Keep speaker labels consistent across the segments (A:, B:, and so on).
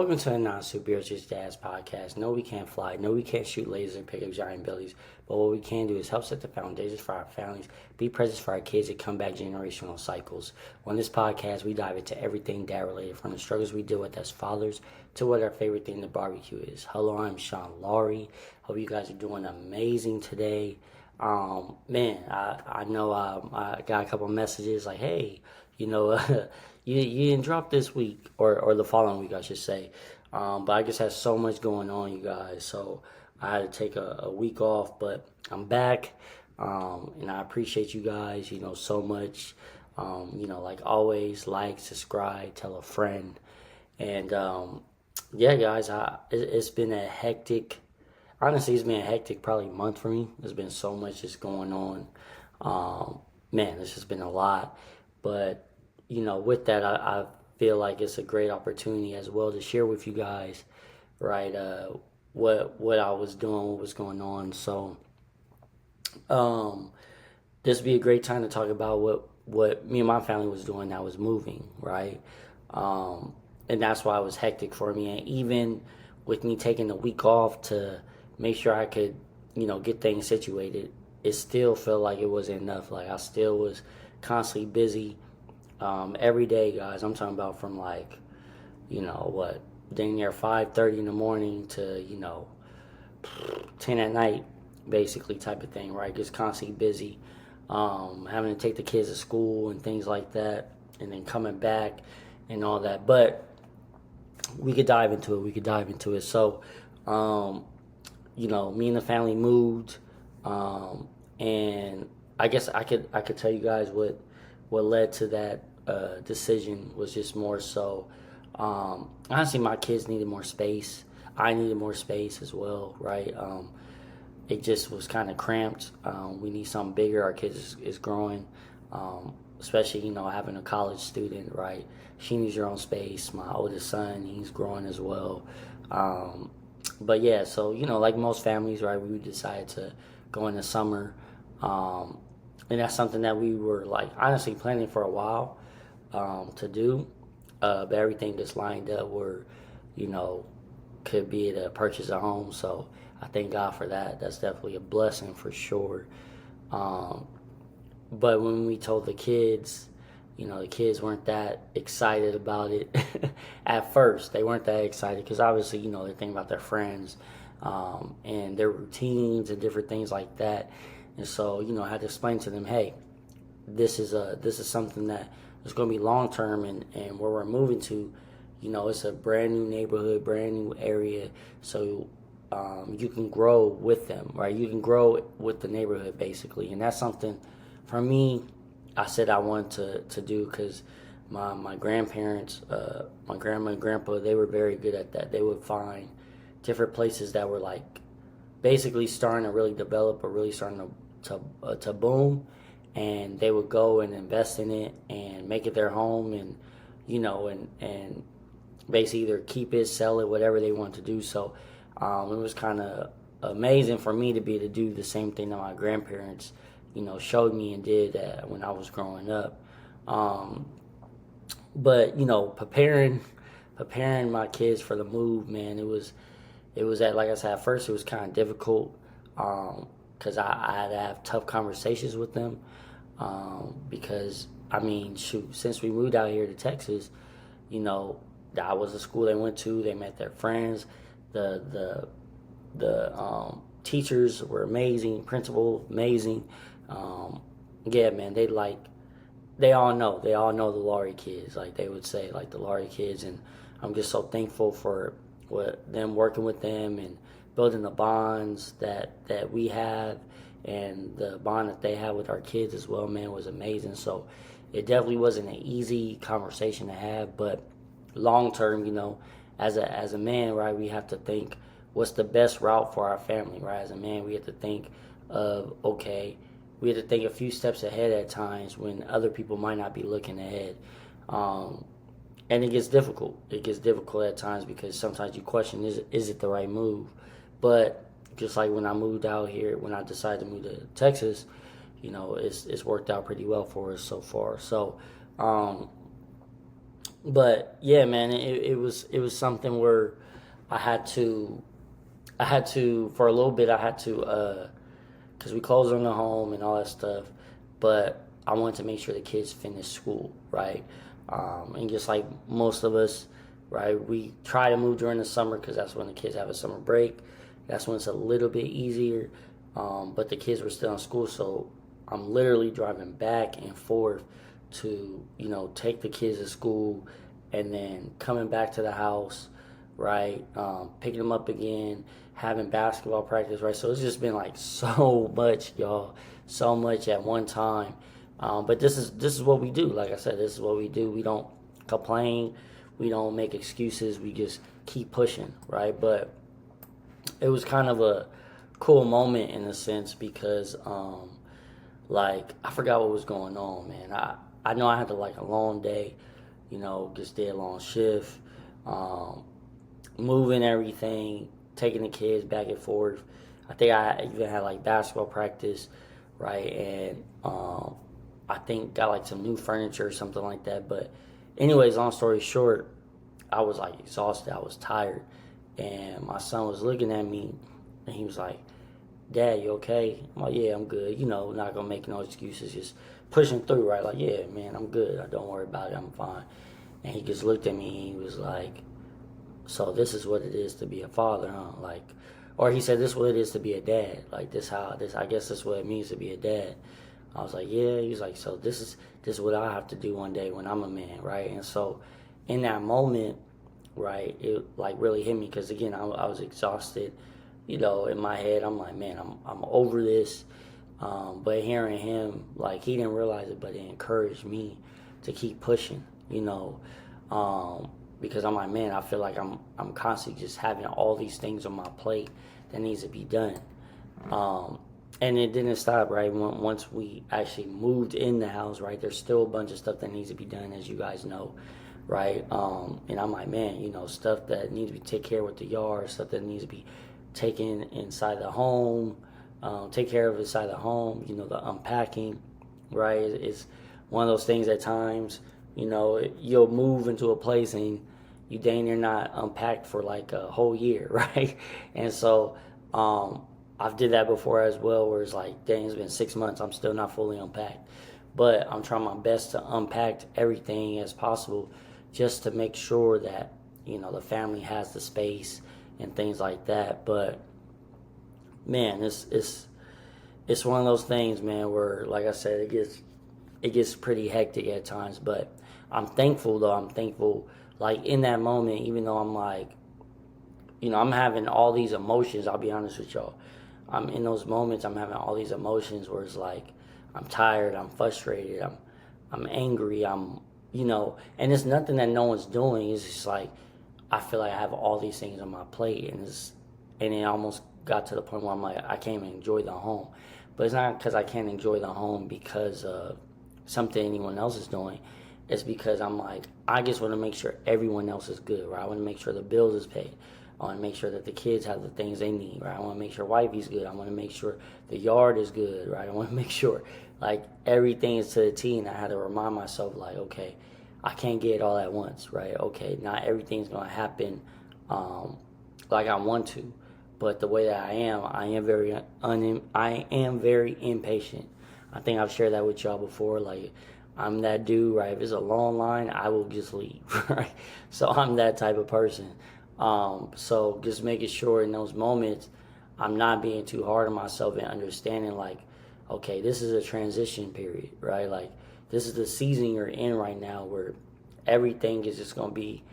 A: Welcome to the Non-Superheroes Just Jazz podcast. No, we can't fly. No, we can't shoot lasers and pick up giant buildings. But what we can do is help set the foundations for our families, be present for our kids, and combat generational cycles. On this podcast, we dive into everything dad-related, from the struggles we deal with as fathers to what our favorite thing to barbecue is. Hello, I'm Sean Laurie. Hope you guys are doing amazing today. I know I got a couple messages like, hey, you didn't drop this week or the following week, I should say. But I just had so much going on, you guys. So I had to take a week off, but I'm back. And I appreciate you guys, so much. Like always, like, subscribe, tell a friend. And yeah, guys, it's been a hectic, honestly, it's been a hectic probably month for me. There's been so much just going on. This has been a lot. But with that, I feel like it's a great opportunity as well to share with you guys, right, what I was doing, what was going on. So, this would be a great time to talk about what me and my family was doing that was moving, right? And that's why it was hectic for me. And even with me taking the week off to make sure I could, get things situated, it still felt like it wasn't enough. Like I still was constantly busy. Every day, guys, I'm talking about from dang near 5:30 in the morning to, 10 at night, basically, type of thing, right? Just constantly busy, having to take the kids to school and things like that, and then coming back and all that. But we could dive into it. So, me and the family moved, and I guess I could tell you guys what led to that decision was just more so, honestly, my kids needed more space. I needed more space as well, right? It just was kind of cramped. We need something bigger. Our kids is growing, especially, having a college student, right? She needs her own space. My oldest son, he's growing as well. But yeah, so, like most families, right, we decided to go in the summer. And that's something that we were honestly planning for a while to do. But everything just lined up where, could be to purchase a home. So I thank God for that. That's definitely a blessing for sure. But when we told the kids, the kids weren't that excited about it at first. They weren't that excited because obviously, they're thinking about their friends and their routines and different things like that. And so, I had to explain to them, hey, this is something that is going to be long term, and where we're moving to, it's a brand new neighborhood, brand new area. So you can grow with them, right? You can grow with the neighborhood, basically. And that's something, for me, I said I wanted to do because my grandparents, my grandma and grandpa, they were very good at that. They would find different places that were basically starting to really develop or really starting to boom, and they would go and invest in it and make it their home, and and basically either keep it, sell it, whatever they want to do. So it was kind of amazing for me to be able to do the same thing that my grandparents showed me and did when I was growing up. But preparing my kids for the move, man, it was like I said, at first it was kind of difficult because I had to have tough conversations with them because, since we moved out here to Texas, that was the school they went to. They met their friends. The teachers were amazing. Principal, amazing. Yeah, man, they all know the Laurie kids. Like they would say, the Laurie kids, and I'm just so thankful for them working with them and building the bonds that we have, and the bond that they have with our kids as well, man, was amazing. So it definitely wasn't an easy conversation to have, but long term, as a man, right, we have to think what's the best route for our family, right? As a man, we have to think of, okay, we have to think a few steps ahead at times when other people might not be looking ahead. And it gets difficult. It gets difficult at times because sometimes you question, is it the right move? But just like when I moved out here, when I decided to move to Texas, it's worked out pretty well for us so far. So But yeah, man, it was something where I had to for a little bit I had to because we closed on the home and all that stuff, but I wanted to make sure the kids finished school, right? And just like most of us, right, we try to move during the summer because that's when the kids have a summer break. That's when it's a little bit easier, but the kids were still in school, so I'm literally driving back and forth to take the kids to school, and then coming back to the house, right? Picking them up again, having basketball practice, right? So it's just been like so much, y'all, so much at one time. But this is what we do. Like I said, this is what we do. We don't complain, we don't make excuses. We just keep pushing, right? But it was kind of a cool moment in a sense because, like, I forgot what was going on, man. I know I had like a long day, just did a long shift. Um, Moving everything, taking the kids back and forth. I think I even had like basketball practice, right? And I think got like some new furniture or something like that. But, anyways, long story short, I was like exhausted. I was tired, and my son was looking at me, and he was like, "Dad, you okay?" I'm like, "Yeah, I'm good. Not gonna make no excuses. Just pushing through, right? Like, yeah, man, I'm good. Don't worry about it. I'm fine." And he just looked at me, and he was like, "So this is what it is to be a father, huh?" Like, or he said, "This is what it is to be a dad. Like, I guess this is what it means to be a dad." I was like, "Yeah." He was like, "So this is what I have to do one day when I'm a man, right?" And so, in that moment, right, it like really hit me because again, I was exhausted. In my head, I'm like, "Man, I'm over this." But hearing him, like, he didn't realize it, but it encouraged me to keep pushing. You know, um, because I'm like, man, I feel like I'm constantly just having all these things on my plate that needs to be done. Um, and it didn't stop, right? Once we actually moved in the house, right? There's still a bunch of stuff that needs to be done, as you guys know, right? And I'm like, man, stuff that needs to be taken care of with the yard, stuff that needs to be taken inside the home, take care of inside the home. The unpacking, right? It's one of those things at times. You'll move into a place and you dang near not unpacked for like a whole year, right? And so I've did that before as well, where it's like, dang, it's been 6 months, I'm still not fully unpacked. But I'm trying my best to unpack everything as possible just to make sure that, the family has the space and things like that. But man, it's one of those things, man, where like I said, it gets pretty hectic at times. But I'm thankful though. I'm thankful, like, in that moment, even though I'm like, I'm having all these emotions. I'll be honest with y'all. I'm in those moments. I'm having all these emotions where it's like I'm tired. I'm frustrated. I'm angry. And it's nothing that no one's doing. It's just like I feel like I have all these things on my plate, and it almost got to the point where I'm like, I can't even enjoy the home. But it's not because I can't enjoy the home because of something anyone else is doing. It's because I'm like, I just want to make sure everyone else is good, right? I want to make sure the bills is paid. I want to make sure that the kids have the things they need, right? I want to make sure wifey's good. I want to make sure the yard is good, right? I want to make sure, like, everything is to the T, and I had to remind myself, like, okay, I can't get it all at once, right? Okay, not everything's going to happen um, like I want to, but the way that I am very impatient. I think I've shared that with y'all before. Like, I'm that dude, right? If it's a long line, I will just leave, right? So I'm that type of person. So just making sure in those moments, I'm not being too hard on myself and understanding, like, okay, this is a transition period, right? Like, this is the season you're in right now where everything is just going to be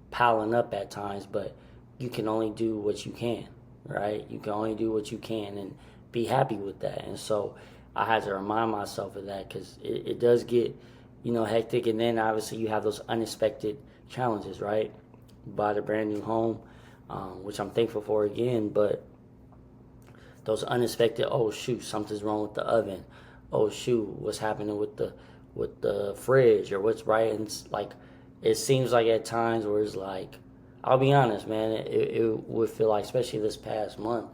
A: piling up at times, but you can only do what you can, right? You can only do what you can and be happy with that. And so I had to remind myself of that because it does get, hectic. And then obviously you have those unexpected challenges, right? You bought a brand new home, which I'm thankful for again, but those unexpected, oh shoot, something's wrong with the oven. Oh shoot, what's happening with the fridge, or what's right? And it's like, it seems like at times where it's like, I'll be honest, man, it would feel like, especially this past month,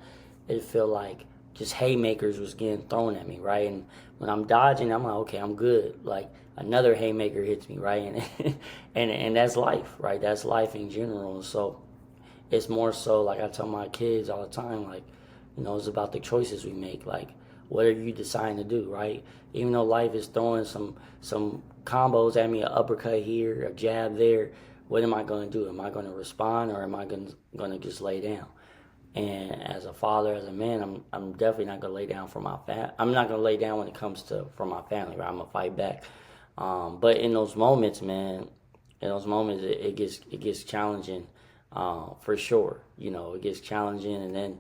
A: it feel like just haymakers was getting thrown at me, right? And when I'm dodging, I'm like, okay, I'm good. Like another haymaker hits me, right? And and that's life, right? That's life in general. And so it's more so like I tell my kids all the time, like, it's about the choices we make. Like, what are you deciding to do, right? Even though life is throwing some combos at me, an uppercut here, a jab there, what am I going to do? Am I going to respond, or am I going to just lay down? And as a father, as a man, I'm definitely not gonna lay down for my I'm not gonna lay down when it comes to for my family. Right? I'm gonna fight back. But in those moments, man, it gets challenging, for sure. It gets challenging, and then,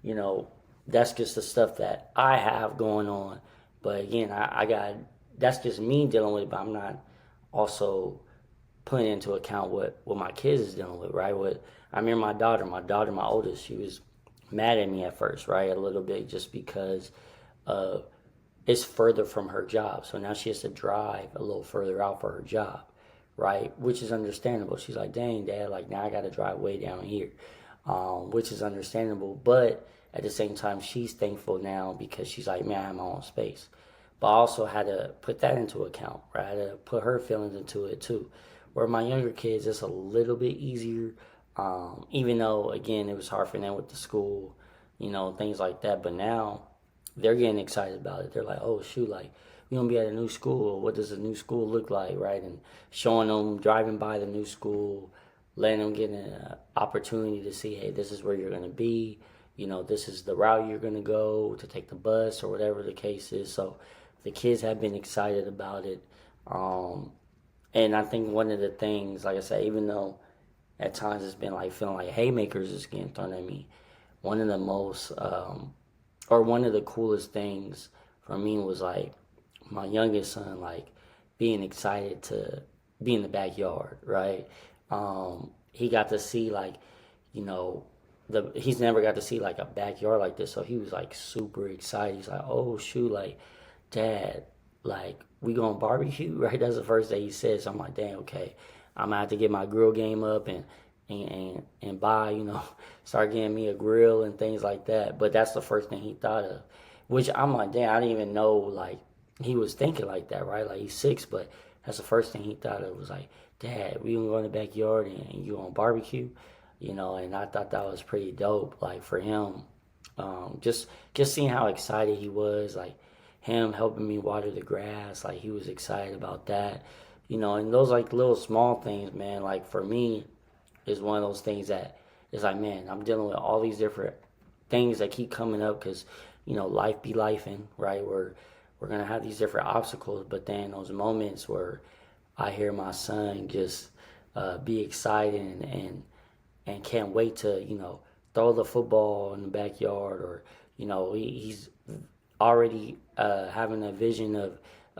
A: you know, that's just the stuff that I have going on. But again, I got that's just me dealing with it. But I'm not also putting into account what my kids is dealing with, right? I remember my oldest, she was mad at me at first, right? A little bit, just because uh, it's further from her job. So now she has to drive a little further out for her job, right? Which is understandable. She's like, dang, Dad, like now I got to drive way down here, which is understandable. But at the same time, she's thankful now because she's like, man, I have my own space. But I also had to put that into account, right? I had to put her feelings into it too. Where my younger kids, it's a little bit easier, even though, again, it was hard for them with the school, things like that. But now they're getting excited about it. They're like, oh, shoot, like, we're going to be at a new school. What does a new school look like, right? And showing them, driving by the new school, letting them get an opportunity to see, hey, this is where you're going to be. This is the route you're going to go to take the bus or whatever the case is. So the kids have been excited about it. And I think one of the things, like I said, even though at times it's been like feeling like haymakers is getting thrown at me, one of the most, or one of the coolest things for me was like my youngest son, like being excited to be in the backyard, right? He got to see like, you know, he's never got to see like a backyard like this, so he was like super excited. He's like, oh shoot, like, Dad, like, we going barbecue, right? That's the first day he said. So I'm like, dang, okay, I'm gonna have to get my grill game up and buy, start getting me a grill and things like that. But that's the first thing he thought of, which I'm like, damn, I didn't even know like he was thinking like that, right? Like he's 6, but that's the first thing he thought of was like, Dad, we gonna go in the backyard and you on barbecue, and I thought that was pretty dope, like for him, just seeing how excited he was, like him helping me water the grass, like he was excited about that, and those like little small things, man, like for me is one of those things that is like, man, I'm dealing with all these different things that keep coming up because, life be lifing, right? We're gonna have these different obstacles, but then those moments where I hear my son just be excited and can't wait to, throw the football in the backyard, or, he's already having a vision of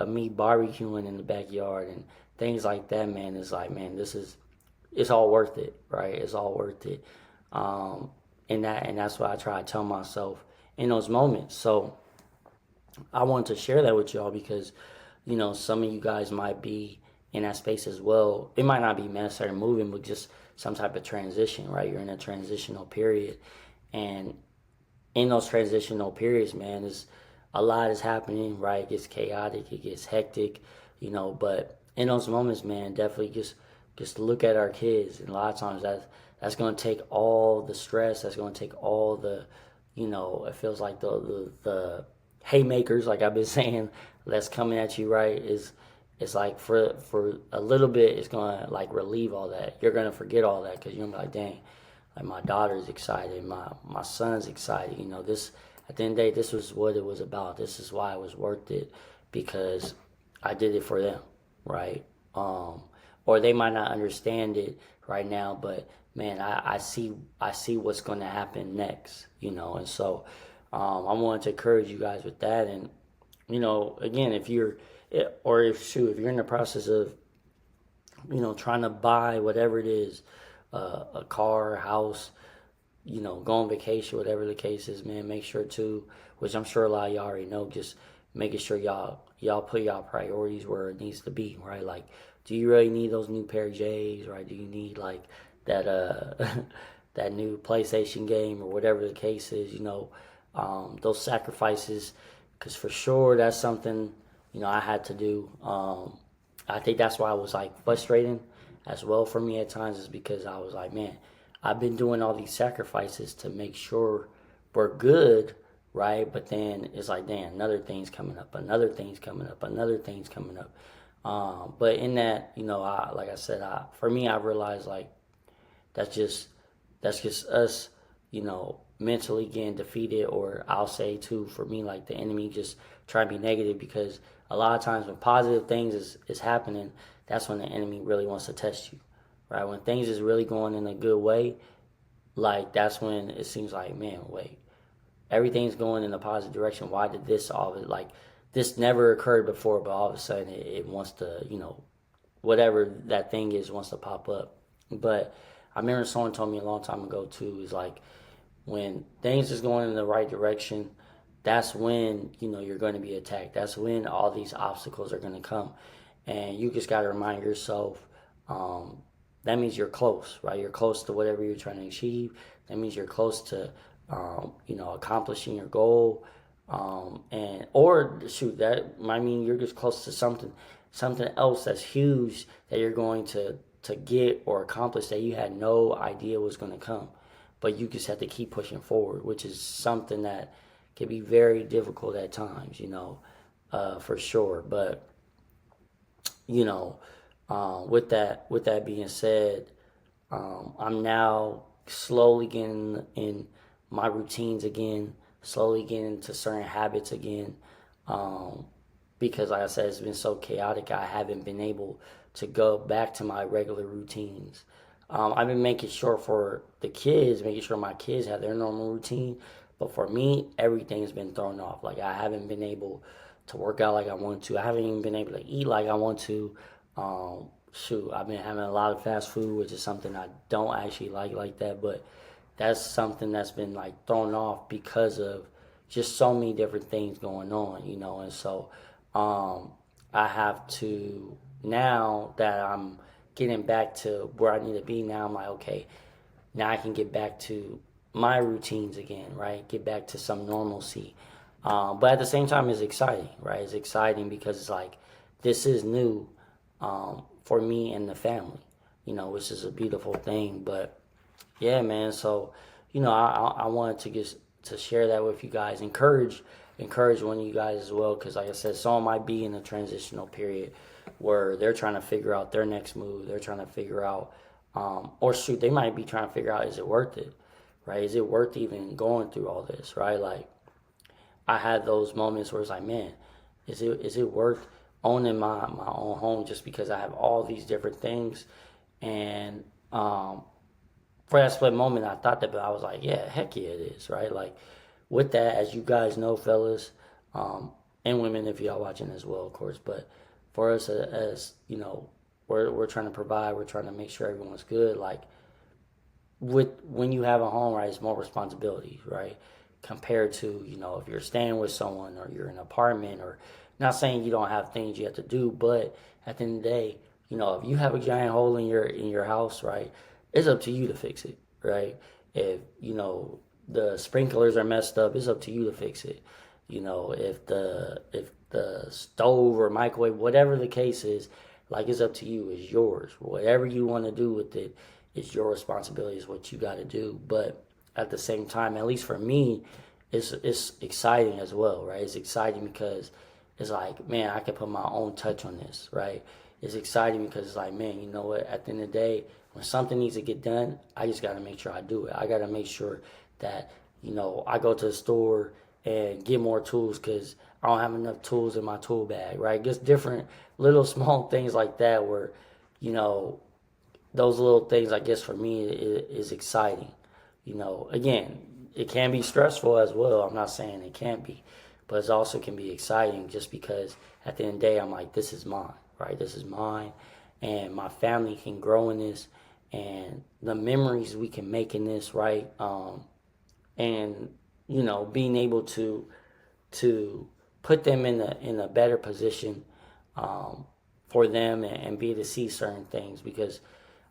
A: me barbecuing in the backyard and things like that, man. It's like, man, it's all worth it, right? It's all worth it. And that's what I try to tell myself in those moments. So I wanted to share that with y'all because, some of you guys might be in that space as well. It might not be necessarily moving, but just some type of transition, right? You're in a transitional period. And in those transitional periods, man, a lot is happening, right? It gets chaotic, it gets hectic, but in those moments, man, definitely just look at our kids. And a lot of times that's going to take all the stress, that's going to take all the, it feels like the haymakers, like I've been saying, that's coming at you, right? It's like for a little bit, it's gonna like relieve all that. You're gonna forget all that because you're gonna be like, dang, like my daughter's excited, my son's excited. This at the end of the day, this was what it was about. This is why it was worth it, because I did it for them, right? Or they might not understand it right now, but man, I see what's gonna happen next, and so I wanted to encourage you guys with that. And again, if you're in the process of trying to buy whatever it is, a car, a house, go on vacation, whatever the case is, man, make sure to, which I'm sure a lot of y'all already know, just making sure y'all put y'all priorities where it needs to be, right? Like, do you really need those new pair of J's, right? Do you need like that that new PlayStation game or whatever the case is, those sacrifices, because for sure that's something, I had to do. I think that's why it was like frustrating as well for me at times, is because I was like, man, I've been doing all these sacrifices to make sure we're good, right? But then it's like, damn, another thing's coming up, another thing's coming up, another thing's coming up. But in that, like I said, for me, I realized like that's just us, mentally getting defeated, or I'll say too, for me, like the enemy just trying to be negative, because a lot of times when positive things is happening, that's when the enemy really wants to test you, right? When things is really going in a good way, like that's when it seems like, man, wait, everything's going in a positive direction. Why did this all of it, like this never occurred before, but all of a sudden it wants to, whatever that thing is wants to pop up. But I remember someone told me a long time ago too, is like when things is going in the right direction, that's when you're going to be attacked. That's when all these obstacles are going to come, and you just got to remind yourself, that means you're close, right? You're close to whatever you're trying to achieve. That means you're close to accomplishing your goal, and or shoot, that might mean you're just close to something else that's huge that you're going to get or accomplish that you had no idea was going to come, but you just have to keep pushing forward, which is something that can be very difficult at times, for sure. But with that being said, I'm now slowly getting in my routines again, slowly getting into certain habits again, because like I said, it's been so chaotic. I haven't been able to go back to my regular routines. I've been making sure for the kids, making sure my kids have their normal routine, but for me, everything's been thrown off. Like I haven't been able to work out like I want to. I haven't even been able to eat like I want to. I've been having a lot of fast food, which is something I don't actually like that, but that's something that's been like thrown off because of just so many different things going on, and so I have to, now that I'm getting back to where I need to be now, I'm like, okay, now I can get back to my routines again, right? Get back to some normalcy. But at the same time, it's exciting, right? It's exciting because it's like, this is new, for me and the family, which is a beautiful thing. But yeah, man. So, I wanted to just to share that with you guys. Encourage one of you guys as well, because like I said, someone might be in a transitional period where they're trying to figure out their next move. They're trying to figure out, or shoot, they might be trying to figure out, is it worth it, right? Is it worth even going through all this, right? Like I had those moments where it's like, man, is it worth owning my own home just because I have all these different things? And for that split moment, I thought that, but I was like, yeah, heck yeah, it is, right? Like, with that, as you guys know, fellas, and women, if y'all watching as well, of course, but for us, as we're trying to provide, we're trying to make sure everyone's good. Like, when you have a home, right, it's more responsibility, right? Compared to, if you're staying with someone or you're in an apartment, or not saying you don't have things you have to do, but at the end of the day, if you have a giant hole in your house, right, it's up to you to fix it, right? If the sprinklers are messed up, it's up to you to fix it. If the stove or microwave, whatever the case is, like it's up to you. It's yours. Whatever you want to do with it, it's your responsibility. It's what you got to do. But at the same time, at least for me, it's exciting as well, right? It's exciting because it's like, man, I can put my own touch on this, right? It's exciting because it's like, man, you know what? At the end of the day, when something needs to get done, I just got to make sure I do it. I got to make sure that, I go to the store and get more tools because I don't have enough tools in my tool bag, right? Just different little small things like that where, those little things, I guess, for me is exciting. Again, it can be stressful as well. I'm not saying it can't be, but it also can be exciting just because at the end of the day, I'm like, this is mine, right? This is mine, and my family can grow in this, and the memories we can make in this, right? And being able to put them in a better position, for them, and be able to see certain things, because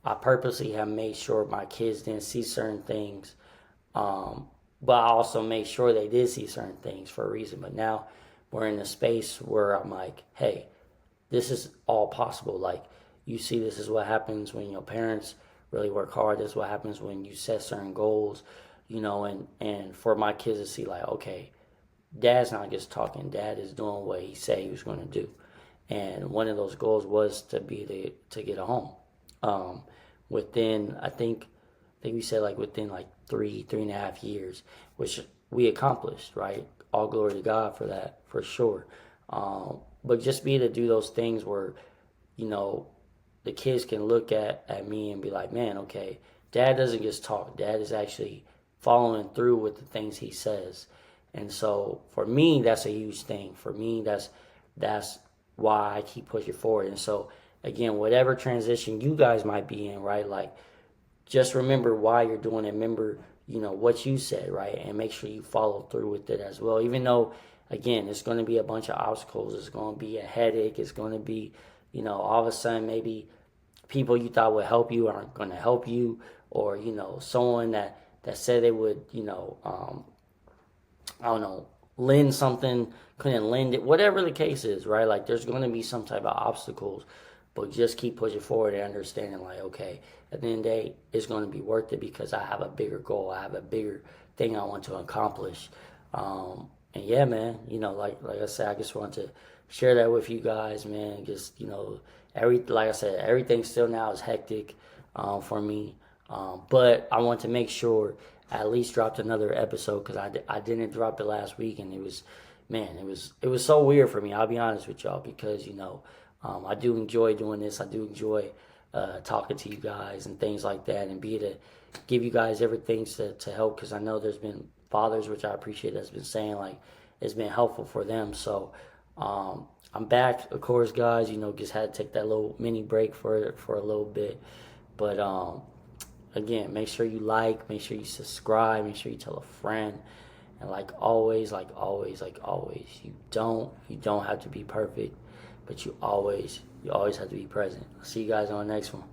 A: I purposely have made sure my kids didn't see certain things, but I also made sure they did see certain things for a reason. But now we're in a space where I'm like, hey, this is all possible. Like, you see, this is what happens when your parents really work hard. This is what happens when you set certain goals, and for my kids to see, like, okay, dad's not just talking, dad is doing what he said he was going to do. And one of those goals was to get a home. Um, within, I think we said like within like 3.5 years, which we accomplished, right? All glory to God for that, for sure. But just be to do those things where, you know, the kids can look at me and be like, man, okay, dad doesn't just talk. Dad is actually following through with the things he says. And so for me, that's a huge thing. For me, that's why I keep pushing forward. And so again, whatever transition you guys might be in, right? Like, just remember why you're doing it. Remember, what you said, right? And make sure you follow through with it as well. Even though, again, it's going to be a bunch of obstacles. It's going to be a headache. It's going to be, all of a sudden maybe people you thought would help you aren't going to help you, or someone that said they would, I don't know, lend something, couldn't lend it, whatever the case is, right? Like, there's going to be some type of obstacles, but just keep pushing forward and understanding, like, okay, at the end of the day, it's going to be worth it because I have a bigger goal. I have a bigger thing I want to accomplish. And yeah, man, like I said, I just want to share that with you guys, man. Just, like I said, everything still now is hectic for me. But I want to make sure I at least dropped another episode because I didn't drop it last week, and it was, man, it was so weird for me. I'll be honest with y'all because I do enjoy doing this. I do enjoy talking to you guys and things like that, and be to give you guys everything to help because I know there's been fathers, which I appreciate, that's been saying like it's been helpful for them. So I'm back, of course, guys. Just had to take that little mini break for a little bit, but again, make sure you make sure you subscribe, make sure you tell a friend. And like always, you don't have to be perfect, but you always have to be present. I'll see you guys on the next one.